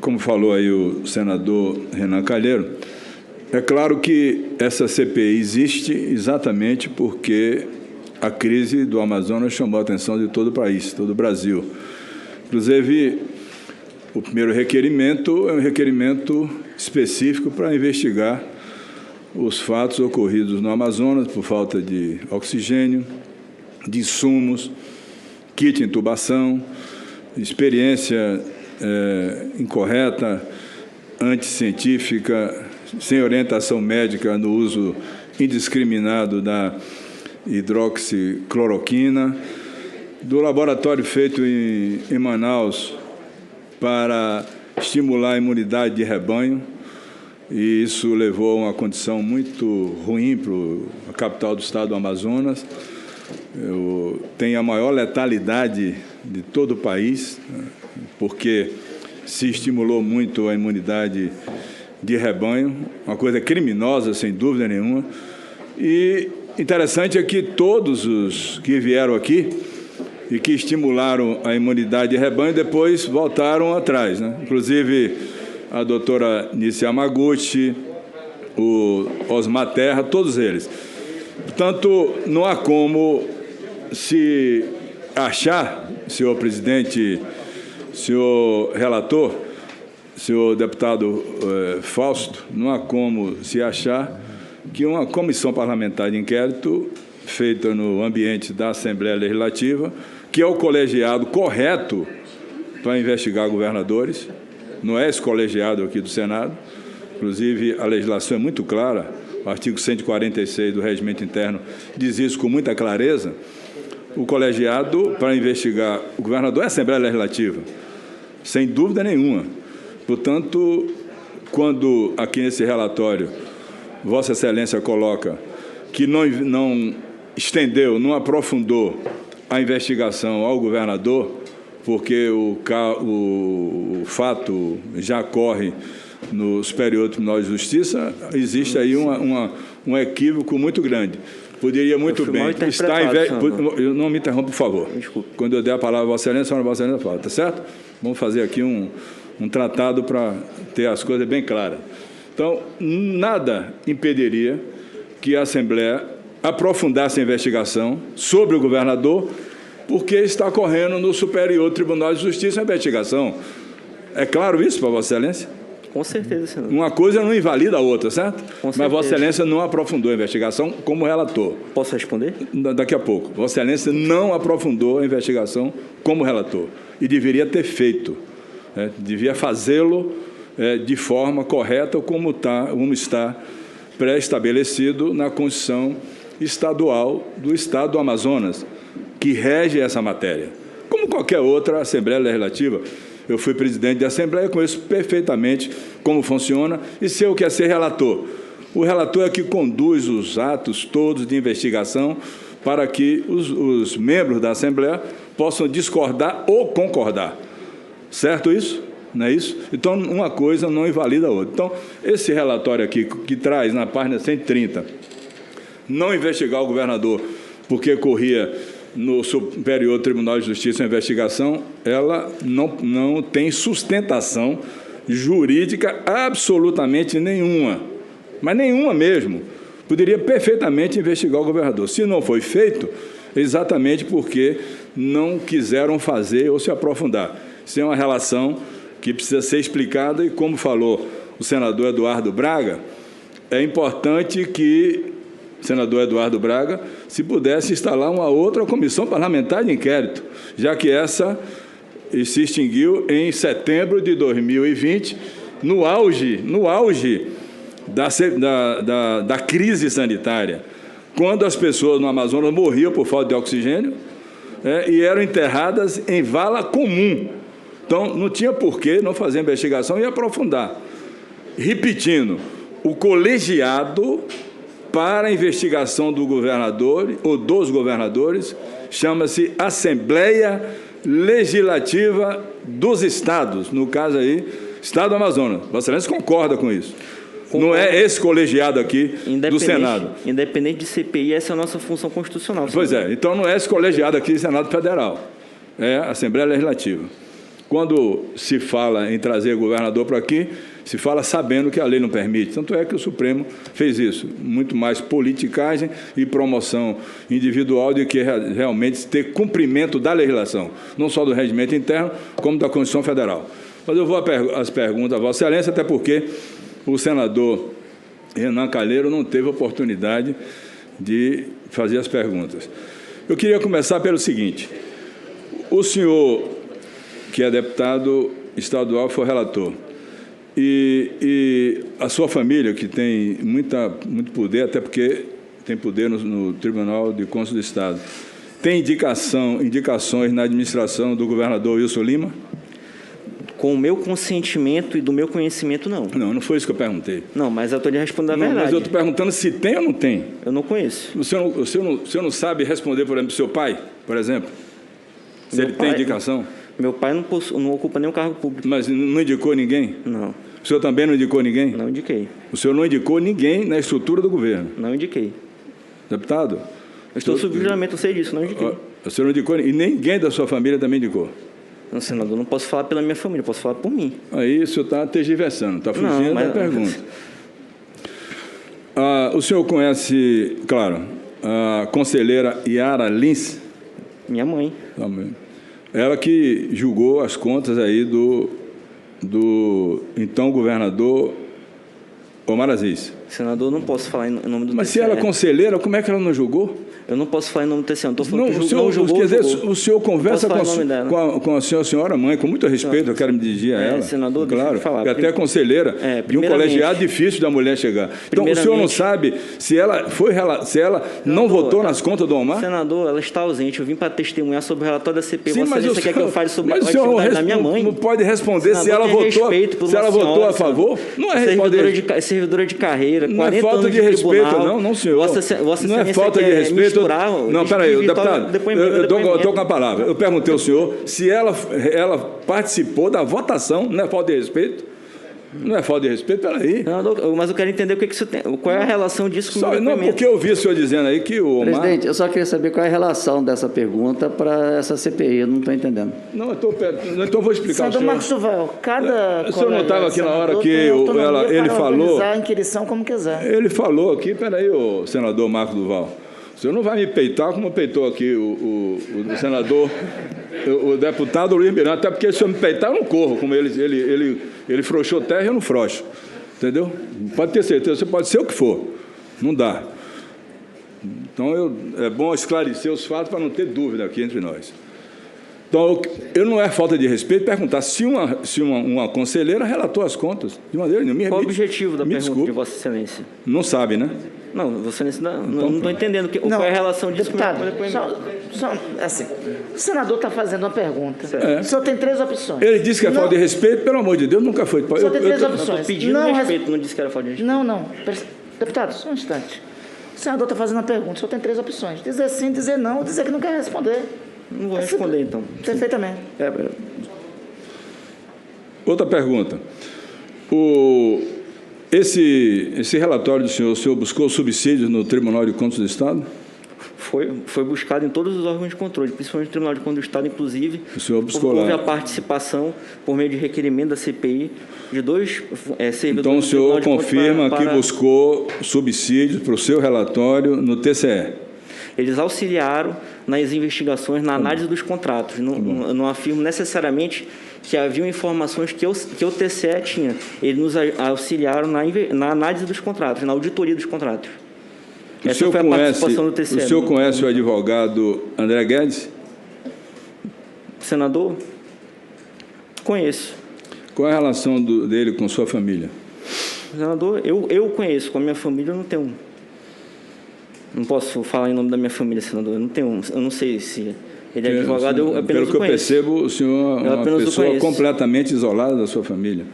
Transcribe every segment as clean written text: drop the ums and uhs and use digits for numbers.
Como falou aí o senador Renan Calheiro, é claro que essa CPI existe exatamente porque a crise do Amazonas chamou a atenção de todo o país, todo o Brasil. Inclusive, o primeiro requerimento é um requerimento específico para investigar os fatos ocorridos no Amazonas por falta de oxigênio, de insumos, kit de intubação, experiência incorreta, anticientífica, sem orientação médica no uso indiscriminado da hidroxicloroquina, do laboratório feito em Manaus para estimular a imunidade de rebanho, e isso levou a uma condição muito ruim para a capital do estado do Amazonas. Tem a maior letalidade de todo o país, porque se estimulou muito a imunidade de rebanho, uma coisa criminosa, sem dúvida nenhuma. E interessante é que todos os que vieram aqui e que estimularam a imunidade de rebanho depois voltaram atrás, né? Inclusive a doutora Nícia Yamaguchi, o Osmar Terra, todos eles. Portanto, não há como se achar, senhor presidente, senhor relator, senhor deputado Fausto, não há como se achar que uma comissão parlamentar de inquérito feita no ambiente da Assembleia Legislativa, que é o colegiado correto para investigar governadores, não é esse colegiado aqui do Senado. Inclusive, a legislação é muito clara, o artigo 146 do Regimento Interno diz isso com muita clareza. O colegiado para investigar o governador é a Assembleia Legislativa, sem dúvida nenhuma. Portanto, quando aqui nesse relatório Vossa Excelência coloca que não estendeu, não aprofundou a investigação ao governador, porque o fato já ocorre no Superior Tribunal de Justiça, existe aí um equívoco muito grande. Poderia muito bem estar... Não me interrompa, por favor. Desculpa. Quando eu der a palavra a Vossa Excelência, a Vossa Excelência fala, tá certo? Vamos fazer aqui um tratado para ter as coisas bem claras. Então, nada impediria que a Assembleia aprofundasse a investigação sobre o governador, porque está correndo no Superior Tribunal de Justiça a investigação. É claro isso para Vossa Excelência? Com certeza, senador. Uma coisa não invalida a outra, certo? Com certeza. Mas Vossa Excelência não aprofundou a investigação como relator. Posso responder? Daqui a pouco. Vossa Excelência não aprofundou a investigação como relator. E deveria ter feito. Devia fazê-lo de forma correta, como está pré-estabelecido na Constituição Estadual do Estado do Amazonas, que rege essa matéria. Como qualquer outra Assembleia Legislativa, eu fui presidente de Assembleia, conheço perfeitamente como funciona e sei o que é ser relator. O relator é que conduz os atos todos de investigação para que os membros da Assembleia possam discordar ou concordar. Certo isso? Não é isso? Então, uma coisa não invalida a outra. Então, esse relatório aqui, que traz na página 130, não investigar o governador porque corria no Superior Tribunal de Justiça a investigação, ela não tem sustentação jurídica absolutamente nenhuma, mas nenhuma mesmo. Poderia perfeitamente investigar o governador. Se não foi feito, exatamente porque não quiseram fazer ou se aprofundar. Isso é uma relação que precisa ser explicada e, como falou o senador Eduardo Braga, é importante que o senador Eduardo Braga se pudesse instalar uma outra comissão parlamentar de inquérito, já que essa se extinguiu em setembro de 2020, no auge da crise sanitária, quando as pessoas no Amazonas morriam por falta de oxigênio e eram enterradas em vala comum. Então, não tinha por que não fazer investigação e aprofundar. Repetindo, o colegiado para a investigação do governador ou dos governadores chama-se Assembleia Legislativa dos Estados, no caso aí, Estado do Amazonas. Vossa Excelência concorda com isso? Concordo. Não é esse colegiado aqui do Senado. Independente de CPI, essa é a nossa função constitucional. Pois é, então não é esse colegiado aqui do Senado Federal, é a Assembleia Legislativa. quando se fala em trazer governador para aqui, se fala sabendo que a lei não permite. Tanto é que o Supremo fez isso. Muito mais politicagem e promoção individual do que realmente ter cumprimento da legislação, não só do regimento interno, como da Constituição Federal. Mas eu vou às perguntas, Vossa Excelência, até porque o senador Renan Calheiro não teve oportunidade de fazer as perguntas. Eu queria começar pelo seguinte. O senhor, que é deputado estadual, foi relator. E a sua família, que tem muito poder, até porque tem poder no Tribunal de Contas do Estado, tem indicações na administração do governador Wilson Lima? Com o meu consentimento e do meu conhecimento, não. Não foi isso que eu perguntei. Não, mas eu estou lhe respondendo a verdade. Mas eu estou perguntando se tem ou não tem. Eu não conheço. O senhor não sabe responder, por exemplo, do seu pai, por exemplo? Se ele tem indicação? Meu pai não ocupa nenhum cargo público. Mas não indicou ninguém? Não. O senhor também não indicou ninguém? Não indiquei. O senhor não indicou ninguém na estrutura do governo? Não indiquei. Deputado? Eu estou sob juramento, eu sei disso, não indiquei. O senhor não indicou e ninguém da sua família também indicou? Não, senador, não posso falar pela minha família, eu posso falar por mim. Aí o senhor está tergiversando, está fugindo da pergunta. O senhor conhece, claro, a conselheira Yara Lins? Minha mãe. Também. Ela que julgou as contas aí do então governador Omar Aziz. Senador, não posso falar em nome do TCE. Mas se ela é conselheira, como é que ela não julgou? Eu não posso falar em nome do TCE, não estou falando que não julgou. Quer dizer, o senhor conversa com a senhora mãe, com muito respeito, eu quero me dirigir a ela. Senador, claro, deixa eu falar. E até conselheira de um colegiado difícil da mulher chegar. Então, o senhor não sabe se ela não votou nas contas do Omar? Senador, ela está ausente. Eu vim para testemunhar sobre o relatório da CPI. Sim, mas você quer que eu fale sobre a atividade da minha mãe? Não pode responder se ela votou a favor? Não é responder. Servidora de carreira, não é falta de respeito, não, senhor. Não é falta de respeito. Não, peraí, deputado, eu estou com a palavra. Eu perguntei ao senhor se ela participou da votação, não é falta de respeito? Não é falta de respeito? Peraí. Mas eu quero entender o que isso tem. Qual é a relação disso com o meu depoimento? Não, porque eu vi o senhor dizendo aí que o Omar... Presidente, eu só queria saber qual é a relação dessa pergunta para essa CPI, eu não estou entendendo. Não, então eu vou explicar ao senhor. Marcos Duval, cada o senhor não estava aqui na hora que ele falou... a inquirição como quiser. Ele falou aqui, peraí, o senador Marcos Duval. O senhor não vai me peitar como peitou aqui o senador, o deputado Luiz Miranda, até porque se eu me peitar, eu não corro, como ele frouxou terra, eu não frouxo. Entendeu? Pode ter certeza, você pode ser o que for. Não dá. Então, é bom esclarecer os fatos para não ter dúvida aqui entre nós. Então, eu não é falta de respeito perguntar se uma conselheira relatou as contas. De maneira nenhuma. Qual o objetivo da pergunta de Vossa Excelência? Não sabe, né? Não, Vossa Excelência, não estou entendendo qual é a relação disso com o depoimento. Assim, o senador está fazendo uma pergunta. O senhor tem 3 opções. Ele disse que é falta de respeito, pelo amor de Deus, nunca foi. O senhor tem 3 opções. Eu estou pedindo respeito, não disse que era falta de respeito. Não. Deputado, só um instante. O senador está fazendo uma pergunta, o senhor tem 3 opções. Dizer sim, dizer não, ou dizer que não quer responder. Não vou responder, então. Perfeitamente. Outra pergunta. Esse relatório do senhor, o senhor buscou subsídios no Tribunal de Contas do Estado? Foi buscado em todos os órgãos de controle, principalmente no Tribunal de Contas do Estado, inclusive. O senhor buscou lá. Houve a participação, por meio de requerimento da CPI, de 2 servidores. Então, o senhor confirma que buscou subsídios para o seu relatório no TCE? Eles auxiliaram nas investigações, na análise dos contratos. Não afirmo necessariamente que haviam informações que o TCE tinha. Eles nos auxiliaram na análise dos contratos, na auditoria dos contratos. Essa foi a participação do TCE. O senhor conhece o advogado André Guedes? Senador? Conheço. Qual é a relação dele com sua família? Senador, eu conheço. Com a minha família eu não tenho... Não posso falar em nome da minha família, senador. Eu não sei se ele é advogado, eu apenas pelo que eu percebo, o senhor é uma pessoa completamente isolada da sua família.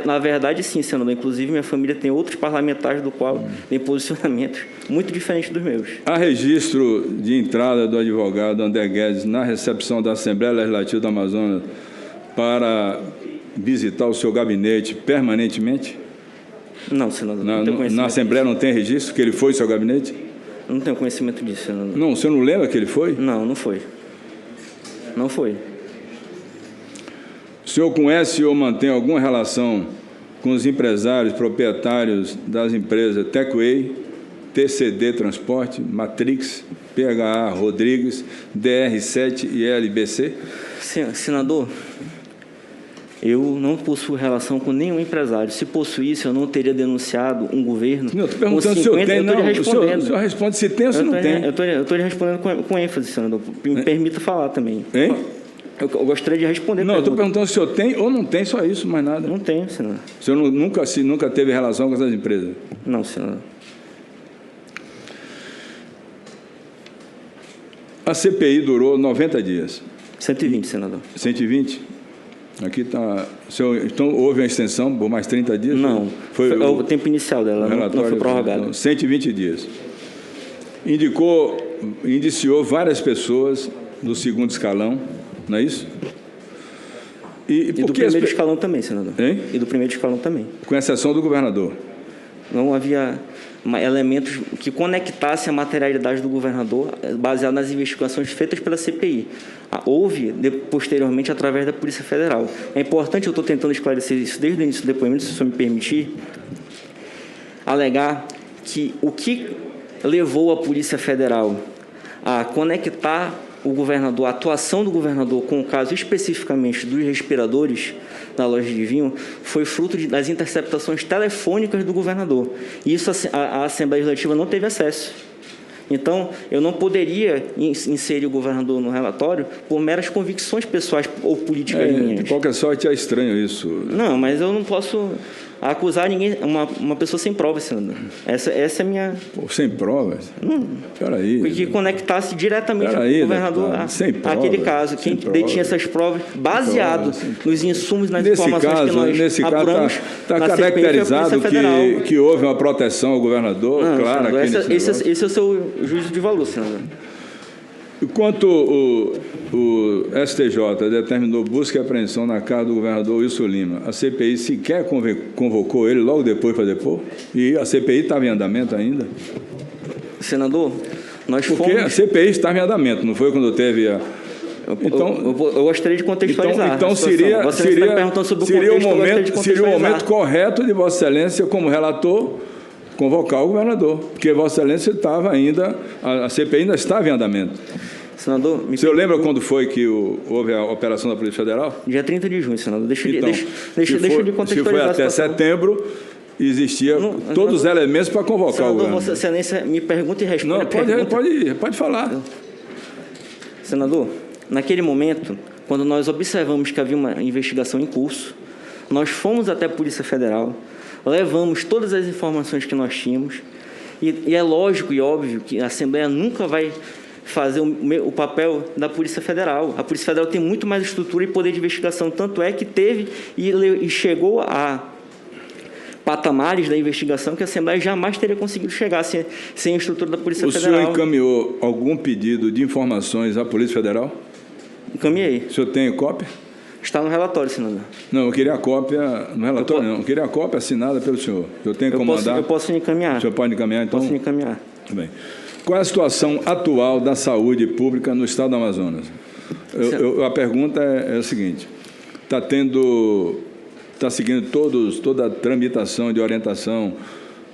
Na verdade, sim, senador. Inclusive, minha família tem outros parlamentares do qual tem posicionamentos muito diferentes dos meus. Há registro de entrada do advogado André Guedes na recepção da Assembleia Legislativa do Amazonas para visitar o seu gabinete permanentemente? Não, senador. Não tenho conhecimento na Assembleia não tem registro que ele foi ao seu gabinete? Não tenho conhecimento disso, senador. Não, o senhor não lembra que ele foi? Não foi. Não foi. senhor conhece ou mantém alguma relação com os empresários proprietários das empresas Techway, TCD Transporte, Matrix, PHA Rodrigues, DR7 e LBC? Senador, eu não possuo relação com nenhum empresário. Se possuísse, eu não teria denunciado um governo. Não, estou perguntando se eu tenho. Não, o senhor responde se tem ou se não tem. Eu estou lhe respondendo com ênfase, senador. Me permita falar também. Hein? Eu gostaria de responder. Não, eu estou perguntando se eu tenho ou não tem, só isso, mais nada. Não tenho, senador. O senhor nunca teve relação com essas empresas? Não, senador. A CPI durou 90 dias. 120, senador. 120? Aqui está. Então, houve uma extensão por mais 30 dias? Não. Foi o tempo inicial dela, não foi prorrogado. Então, 120 dias. Indiciou várias pessoas do segundo escalão, não é isso? E do primeiro escalão também, senador. Hein? E do primeiro escalão também. Com exceção do governador. Não havia elementos que conectassem a materialidade do governador baseado nas investigações feitas pela CPI. Houve, posteriormente, através da Polícia Federal. É importante, eu estou tentando esclarecer isso desde o início do depoimento, se o senhor me permitir, alegar que o que levou a Polícia Federal a conectar o governador, a atuação do governador com o caso especificamente dos respiradores da loja de vinho, foi fruto das interceptações telefônicas do governador. E isso a Assembleia Legislativa não teve acesso. Então, eu não poderia inserir o governador no relatório por meras convicções pessoais ou políticas minhas. De qualquer sorte, é estranho isso. Não, mas eu não posso acusar ninguém, uma pessoa sem provas, senador. Essa é a minha... Sem provas? Peraí. Que conectasse diretamente o governador àquele caso. Quem detinha essas provas, baseado nos insumos, nas informações que nós apuramos. Está caracterizado que houve uma proteção ao governador, não, claro. Senador, esse é o seu juízo de valor, senador. Enquanto o STJ determinou busca e apreensão na casa do governador Wilson Lima, a CPI sequer convocou ele logo depois para depor? E a CPI estava em andamento ainda? Senador, Porque a CPI estava em andamento, não foi quando teve a... Eu gostaria de contextualizar. Então seria o momento correto de Vossa Excelência, como relator, convocar o governador, porque Vossa Excelência estava ainda, a CPI ainda estava em andamento. Senador, o senhor lembra quando foi que houve a operação da Polícia Federal? Dia 30 de junho, senador. Deixa de contextualizar. Se foi até setembro, existia todos os elementos para convocar senador, o governador. Vossa Excelência me pergunta e responde. Não, pode falar. Senador, naquele momento, quando nós observamos que havia uma investigação em curso, nós fomos até a Polícia Federal, levamos todas as informações que nós tínhamos, e é lógico e óbvio que a Assembleia nunca vai fazer o papel da Polícia Federal. A Polícia Federal tem muito mais estrutura e poder de investigação, tanto é que teve e chegou a patamares da investigação que a Assembleia jamais teria conseguido chegar sem a estrutura da Polícia Federal. O senhor encaminhou algum pedido de informações à Polícia Federal? Encaminhei. O senhor tem cópia? Está no relatório, senador. Não, eu queria a cópia no relatório, não. Eu queria a cópia assinada pelo senhor. Eu tenho que mandar. Eu posso encaminhar. O senhor pode encaminhar, então? Posso encaminhar. Muito bem. Qual é a situação atual da saúde pública no estado do Amazonas? A pergunta é a seguinte: está seguindo toda a tramitação de orientação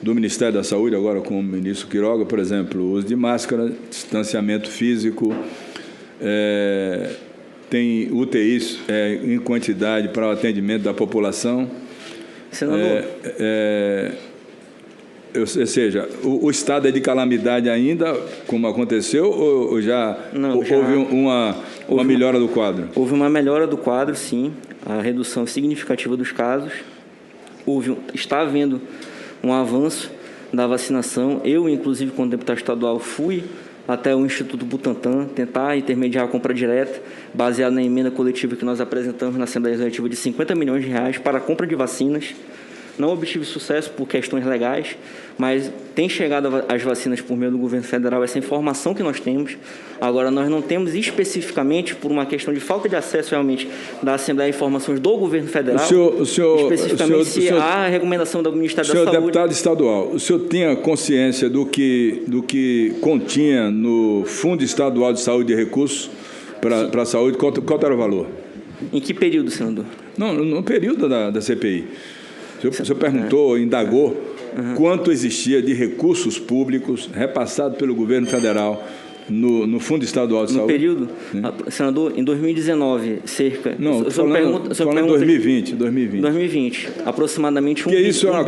do Ministério da Saúde, agora com o ministro Quiroga, por exemplo, o uso de máscara, distanciamento físico, tem UTIs em quantidade para o atendimento da população. Senador. Ou seja, o estado é de calamidade ainda, como aconteceu, ou já houve uma melhora do quadro? Houve uma melhora do quadro, sim, a redução significativa dos casos. Está havendo um avanço da vacinação. Eu, inclusive, como deputado estadual, fui até o Instituto Butantan tentar intermediar a compra direta, baseado na emenda coletiva que nós apresentamos na Assembleia Legislativa de R$50 milhões para a compra de vacinas. Não obtive sucesso por questões legais, mas tem chegado as vacinas por meio do governo federal, essa informação que nós temos. Agora, nós não temos especificamente, por uma questão de falta de acesso realmente da Assembleia, informações do governo federal, especificamente há a recomendação do Ministério da Saúde. Senhor deputado estadual, o senhor tinha consciência do que continha no Fundo Estadual de Saúde e Recursos para a Saúde? Qual era o valor? Em que período, senador? Não, no período da CPI. O senhor perguntou, indagou, quanto existia de recursos públicos repassados pelo governo federal no Fundo Estadual de Saúde. No período, senador, em 2019, cerca... Não, estou falando em 2020. 2020, aproximadamente Porque isso é uma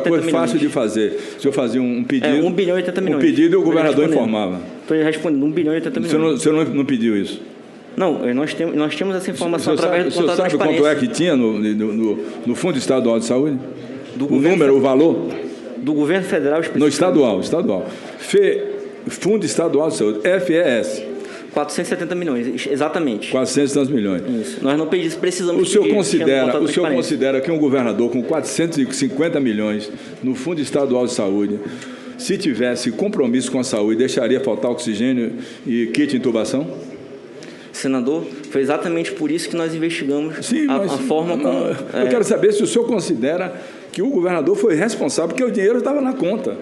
coisa fácil de fazer. Se eu fazia um pedido... 1 bilhão e 80 milhões. O pedido e o governador informava. Estou respondendo, 1 bilhão e 80 milhões. O senhor não pediu isso? Não, nós temos essa informação através do contrato de transparência. O senhor sabe quanto é que tinha no Fundo Estadual de Saúde? O número, o valor? Do governo federal específico? No estadual. Fundo Estadual de Saúde, FES. 470 milhões, exatamente. 400 milhões. Isso. Nós não precisamos... O senhor considera que um governador com 450 milhões no Fundo Estadual de Saúde, se tivesse compromisso com a saúde, deixaria faltar oxigênio e kit de intubação? Senador, foi exatamente por isso que nós investigamos a forma como... Eu quero saber se o senhor considera que o governador foi responsável, porque o dinheiro estava na conta.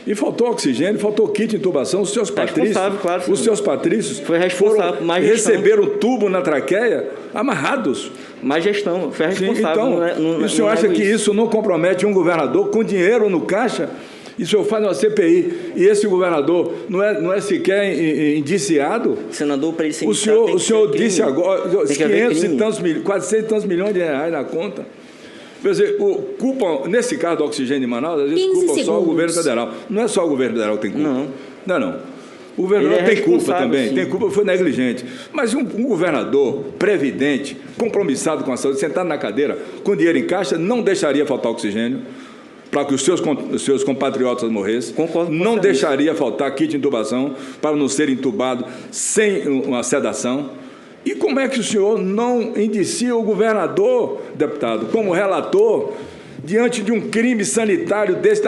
E faltou oxigênio, faltou kit de intubação. Os seus patrícios, claro, os seus patrícios foi responsável, receberam tubo na traqueia amarrados. Má gestão, foi responsável. Então, o senhor acha que isso não compromete um governador com dinheiro no caixa? E o senhor faz uma CPI e esse governador não é sequer indiciado? Senador, para ele ser o senhor disse agora 400 e tantos milhões de reais na conta. Quer dizer, nesse caso do oxigênio de Manaus, às vezes culpa só o governo federal. Não é só o governo federal que tem culpa. Não. O governador tem culpa também. Sim. Tem culpa, foi negligente. Mas um governador previdente, compromissado com a saúde, sentado na cadeira, com dinheiro em caixa, não deixaria faltar oxigênio para que os seus compatriotas morressem. Concordo com não deixaria faltar kit de intubação para não ser entubado sem uma sedação. E como é que o senhor não indicia o governador, deputado, como relator, diante de um crime sanitário desse,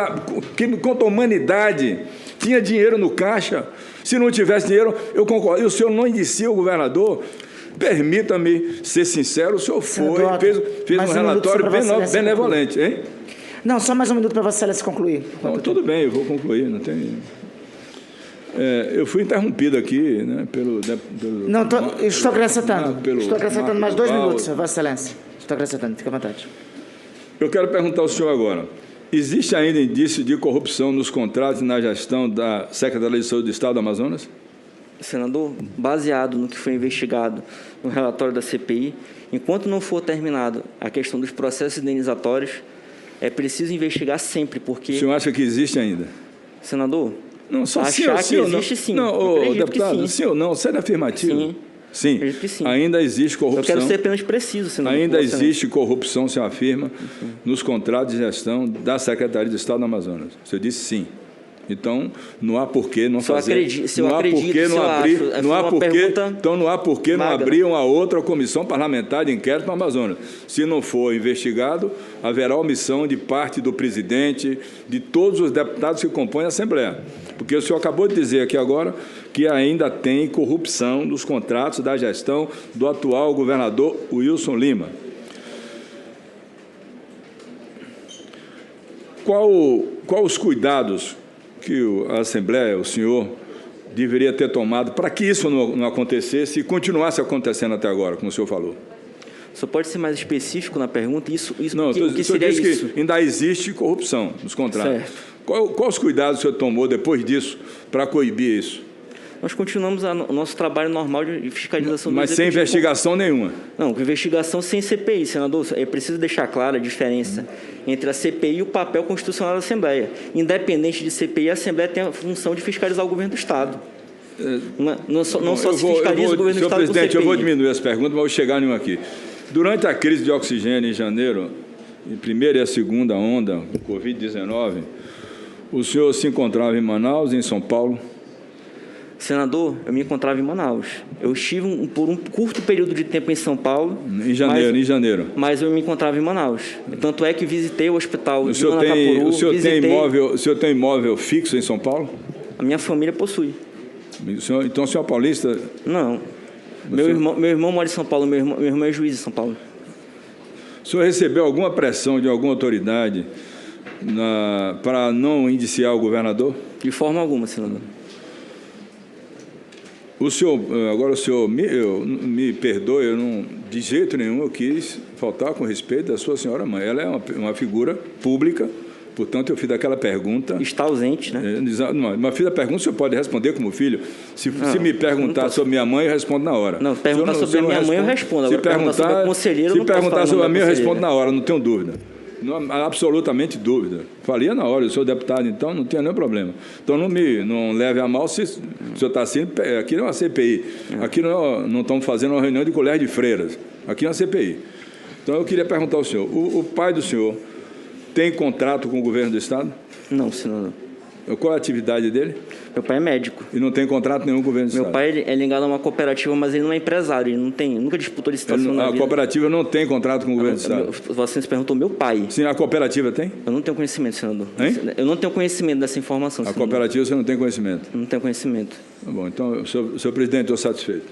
crime contra a humanidade? Tinha dinheiro no caixa. Se não tivesse dinheiro, eu concordo. E o senhor não indicia o governador? Permita-me ser sincero, o senhor fez um relatório benevolente, hein? Não, só mais um minuto para Vossa Excelência concluir. Não, tudo bem, eu vou concluir, não tem... eu fui interrompido aqui, né, pelo... Não, estou acrescentando. Estou acrescentando mais 2 minutos, Vossa Excelência. Estou acrescentando, fica à vontade. Eu quero perguntar ao senhor agora. Existe ainda indício de corrupção nos contratos e na gestão da Secretaria de Saúde do Estado do Amazonas? Senador, baseado no que foi investigado no relatório da CPI, enquanto não for terminado a questão dos processos indenizatórios, é preciso investigar sempre, porque... O senhor acha que existe ainda? Senador, não, só achar que existe sim. Não, deputado, sim ou não, sério afirmativo? Sim. Acredito que sim. Ainda existe corrupção. Eu quero ser apenas preciso, senador. Ainda existe corrupção, se afirma, nos contratos de gestão da Secretaria de Estado do Amazonas. Você disse sim. Então, não há por que não fazer. Então, não há por que não abrir uma outra comissão parlamentar de inquérito no Amazonas. Se não for investigado, haverá omissão de parte do presidente, de todos os deputados que compõem a Assembleia. Porque o senhor acabou de dizer aqui agora que ainda tem corrupção nos contratos da gestão do atual governador Wilson Lima. Qual os cuidados que a Assembleia, o senhor, deveria ter tomado para que isso não acontecesse e continuasse acontecendo até agora, como o senhor falou? Só pode ser mais específico na pergunta? Não, o senhor disse que ainda existe corrupção nos contratos. Certo. Quais cuidados o senhor tomou depois disso para coibir isso? Nós continuamos o nosso trabalho normal de fiscalização do Mas sem investigação nenhuma? Não, investigação sem CPI, senador. É preciso deixar clara a diferença entre a CPI e o papel constitucional da Assembleia. Independente de CPI, a Assembleia tem a função de fiscalizar o governo do Estado. Não só se fiscaliza o governo do Estado com CPI. Senhor presidente, eu vou diminuir as perguntas, mas vou chegar em uma aqui. Durante a crise de oxigênio em janeiro, em primeira e a segunda onda, Covid-19, o senhor se encontrava em Manaus e em São Paulo? Senador, eu me encontrava em Manaus. Eu estive por um curto período de tempo em São Paulo. Em janeiro. Mas eu me encontrava em Manaus. Tanto é que visitei o hospital de Manacapuru. O senhor tem imóvel fixo em São Paulo? A minha família possui. Então o senhor é paulista? Não. Meu irmão mora em São Paulo, meu irmão é juiz em São Paulo. O senhor recebeu alguma pressão de alguma autoridade para não indiciar o governador? De forma alguma, senador. Agora o senhor me perdoe, eu não, de jeito nenhum eu quis faltar com respeito à sua senhora mãe. Ela é uma figura pública, portanto eu fiz aquela pergunta. Está ausente, né? Mas fiz a pergunta, o senhor pode responder como filho. Se me perguntar sobre minha mãe, eu respondo na hora. Não, perguntar sobre a minha mãe eu respondo. Se perguntar sobre a minha, eu respondo na hora, não tenho dúvida. Não há absolutamente dúvida. Faria na hora, eu sou deputado, então não tinha nenhum problema. Então não leve a mal se o senhor está assim. Aqui não é uma CPI. Aqui não estamos fazendo uma reunião de colégio de freiras. Aqui é uma CPI. Então eu queria perguntar ao senhor: o pai do senhor tem contrato com o governo do Estado? Não, senador. Qual é a atividade dele? Meu pai é médico. E não tem contrato nenhum com o governo do Estado? Meu pai é ligado a uma cooperativa, mas ele não é empresário, ele nunca disputou licitação na vida. A cooperativa não tem contrato com o governo do Estado? Você se perguntou meu pai. Sim, a cooperativa tem? Eu não tenho conhecimento, senador. Hein? Eu não tenho conhecimento dessa informação, A senador. cooperativa você não tem conhecimento? Não tenho conhecimento. Tá bom, então, senhor presidente, estou satisfeito.